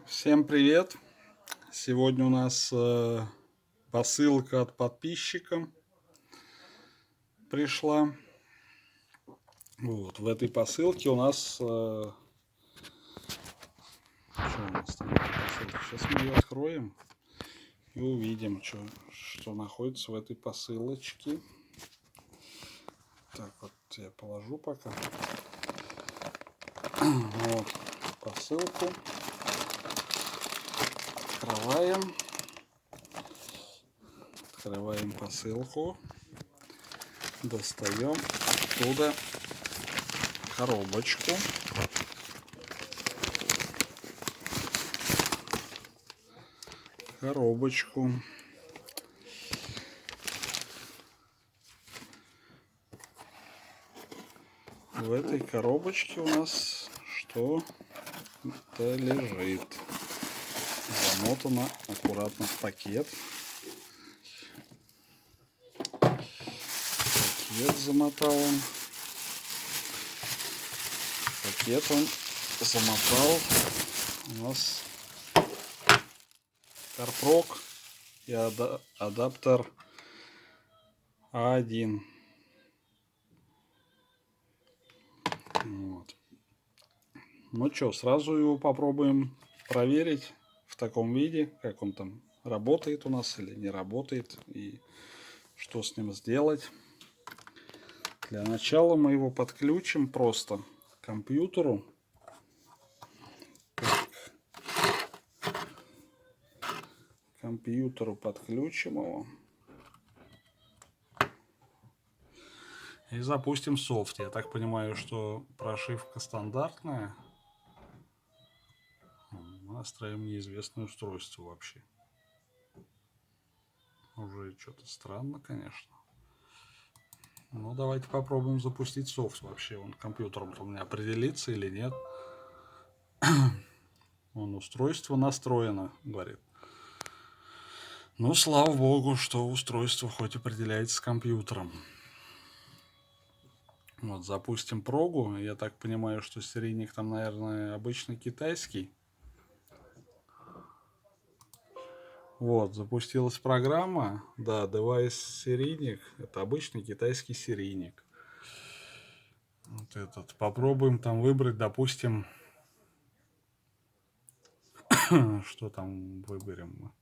Всем привет! Сегодня у нас посылка от подписчика пришла. Вот, в этой посылке у нас... что у нас там в этой посылке? Сейчас мы ее откроем и увидим, что находится в этой посылочке. Так, вот я положу пока. Вот посылку. Открываем. Открываем посылку. Достаем оттуда коробочку. В этой коробочке у нас что-то лежит. Замотано аккуратно в пакет. Пакет замотал он. Пакет он замотал у нас CarProg и адаптер А1. Вот. Ну что, сразу его попробуем проверить в таком виде, как он там работает у нас или не работает, и что с ним сделать. Для начала мы его подключим просто к компьютеру. К компьютеру подключим его. И запустим софт. Я так понимаю, что прошивка стандартная. Мы настраиваем неизвестное устройство вообще. Уже что-то странно, конечно. Ну, давайте попробуем запустить софт вообще. Он компьютером у меня определится или нет. Вон устройство настроено, говорит. Ну, слава богу, что устройство хоть определяется с компьютером. Вот, запустим прогу. Я так понимаю, что серийник там, наверное, обычный китайский. Вот, запустилась программа. Да, девайс серийник. Это обычный китайский серийник. Вот этот. Попробуем там выбрать, допустим, что там выберем.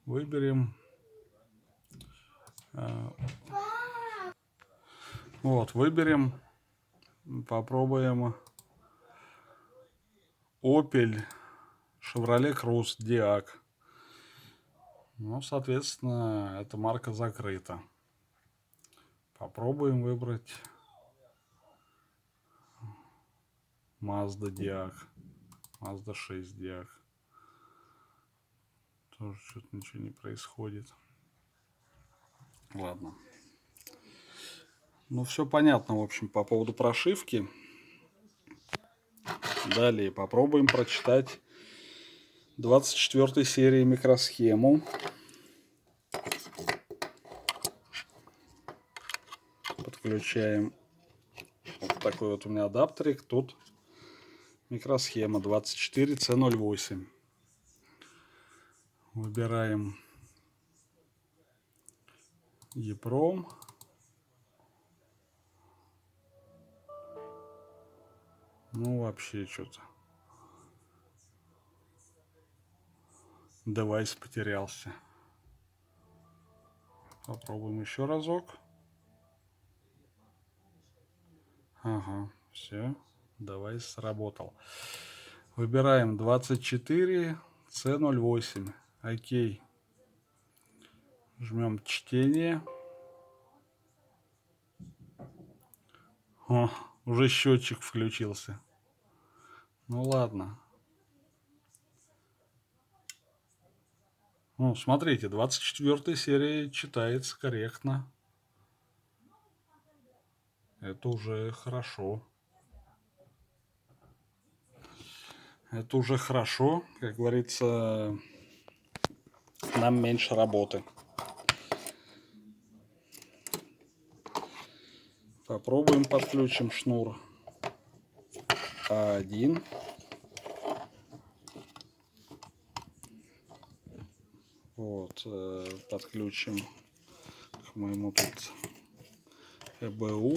Выберем. Вот, выберем. Попробуем Opel Chevrolet Cruze Diag. Ну, соответственно, эта марка закрыта. Попробуем выбрать Mazda Diag. Mazda 6 Diag. Тоже что-то ничего не происходит. Ладно. Ну, все понятно, в общем, по поводу прошивки. Далее попробуем прочитать 24 серии микросхему. Подключаем вот такой вот у меня адаптерик. Тут микросхема 24C08. Выбираем EEPROM. Ну, вообще что-то. Девайс потерялся. Попробуем еще разок. Ага, все. Девайс сработал. Выбираем 24C08. Окей. Жмем чтение. О, уже счетчик включился. Ну ладно. Ну, смотрите, 24 серия читается корректно. Это уже хорошо. Это уже хорошо. Как говорится, нам меньше работы. Попробуем подключим шнур. А1. Вот, подключим к моему тут ЭБУ.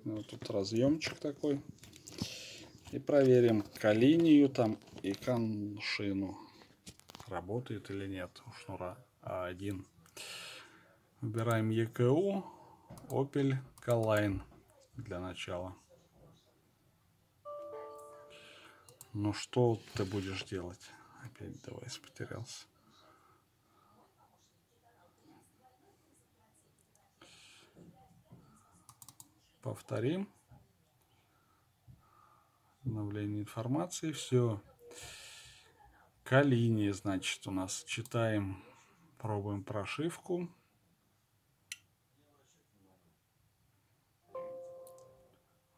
Вот тут разъемчик такой. И проверим коллинию там и коншину. Работает или нет у шнура А1. Выбираем ЕКУ, Opel Kadett для начала. Ну что ты будешь делать? Опять девайс потерялся. Повторим. Обновление информации. Все. Коллиния, значит, у нас. Читаем. Пробуем прошивку.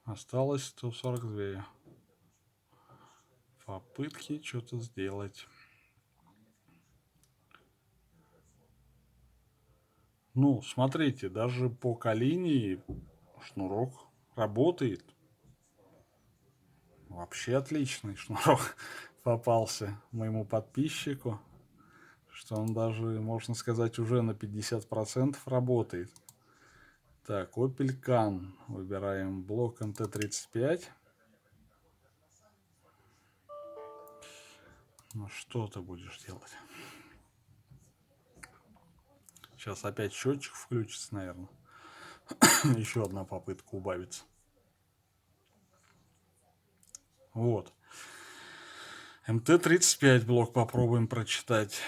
Осталось 142 попытки что-то сделать. Ну, смотрите, даже по коллинии шнурок работает. Вообще отличный шнурок попался моему подписчику, что он даже, можно сказать, уже на 50% работает. Так, Opel Kadett. Выбираем блок МТ-35. Ну что ты будешь делать? Сейчас опять счетчик включится, наверное. Еще одна попытка убавится. Вот. МТ-35 блок попробуем прочитать.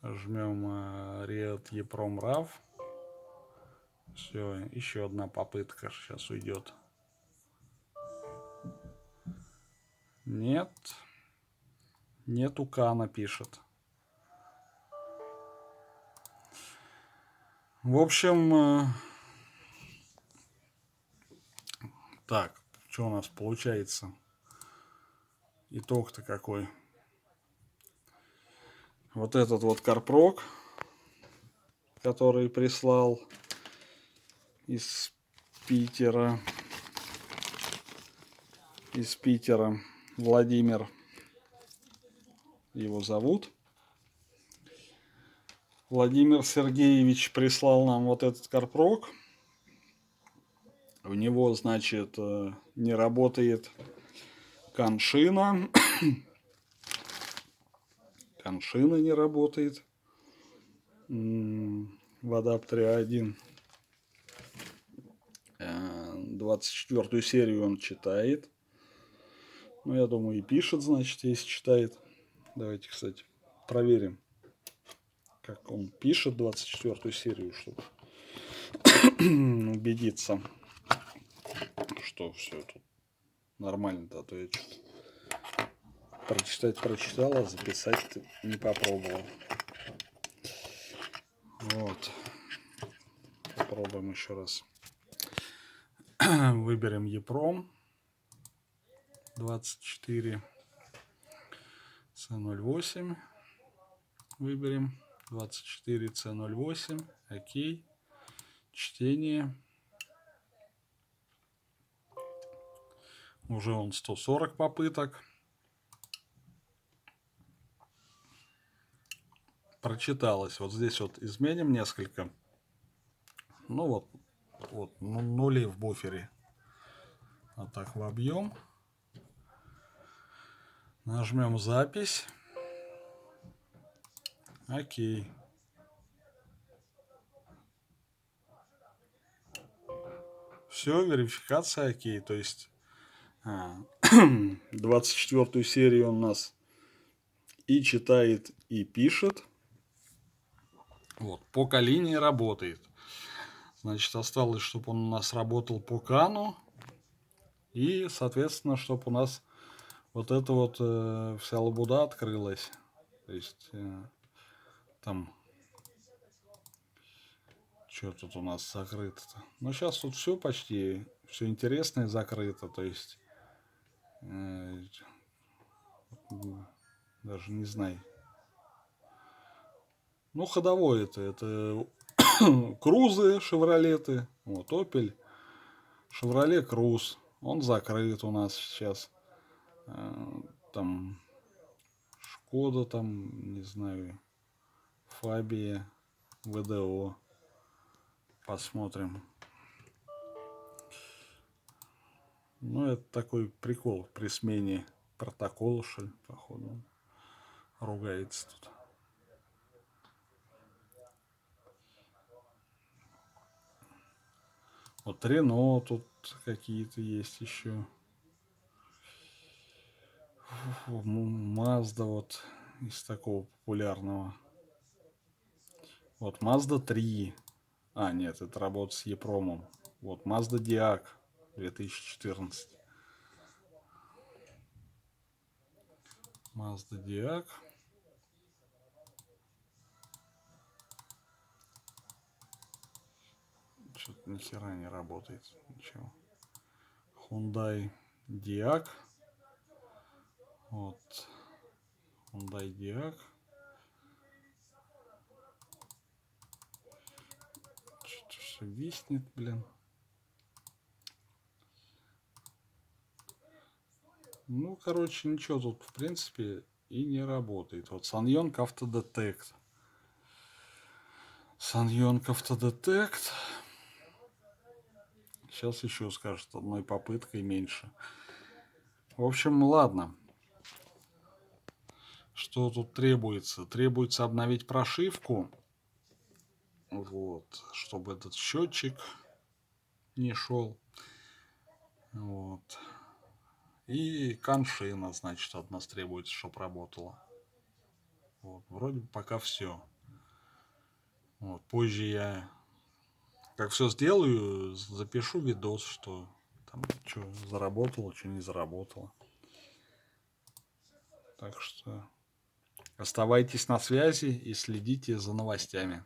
Жмем Red EPROM RAV. Все, еще одна попытка сейчас уйдет. Нет. Нету Кана, пишет. В общем, так, что у нас получается? Итог-то какой? Вот этот вот Карпрок, который прислал из Питера. Владимир его зовут. Владимир Сергеевич прислал нам вот этот Карпрок. У него, значит, не работает коншина. Коншина не работает. В адаптере А1. 24-ю серию он читает. Ну, я думаю, и пишет, значит, если читает. Давайте, кстати, проверим, как он пишет 24-ю серию, чтобы убедиться, что все тут нормально-то. А то я что-то прочитал, а записать не попробовал. Вот. Попробуем еще раз. Выберем EPROM 24 C08. Выберем 24 C08. Окей. Чтение. Уже он 140 попыток. Прочиталось. Вот здесь вот изменим несколько. Ну вот нули в буфере. Вот так вобьем. Нажмем запись. Окей. Все, верификация окей. То есть 24-ю серию он у нас и читает, и пишет. Вот, по коллинии работает. Значит, осталось, чтобы он у нас работал по Кану. И, соответственно, чтобы у нас вот эта вот вся лабуда открылась. То есть там... Что тут у нас закрыто-то? Ну, сейчас тут все почти, все интересное закрыто. То есть, даже не знаю. Ну, ходовое это крузы, шевролеты, вот, Opel. Chevrolet Cruze. Он закрыт у нас сейчас. Там Шкода, там, не знаю, Фабия, ВДО. Посмотрим. Ну, это такой прикол при смене протокола, что ли, походу. Ругается тут. Вот Рено тут какие-то есть еще. Мазда вот из такого популярного. Вот Mazda 3. А, нет, это работа с Епромом. Вот Mazda Diag 2014. Mazda Diag. Что-то ни хера не работает. Ничего. Hyundai Diag. Вот. Hyundai Diag. Что-то все виснет, блин. Ну, короче, ничего тут, в принципе, и не работает. Вот Sanyong Автодетект. Sanyong Автодетект. Сейчас еще скажет, одной попыткой меньше. В общем, ладно. Что тут требуется? Требуется обновить прошивку. Вот. Чтобы этот счетчик не шел. Вот. И коншина, значит, от нас требуется, чтобы работала. Вот. Вроде бы пока все. Вот. Позже я, как все сделаю, запишу видос, что там что заработало, что не заработало. Так что оставайтесь на связи и следите за новостями.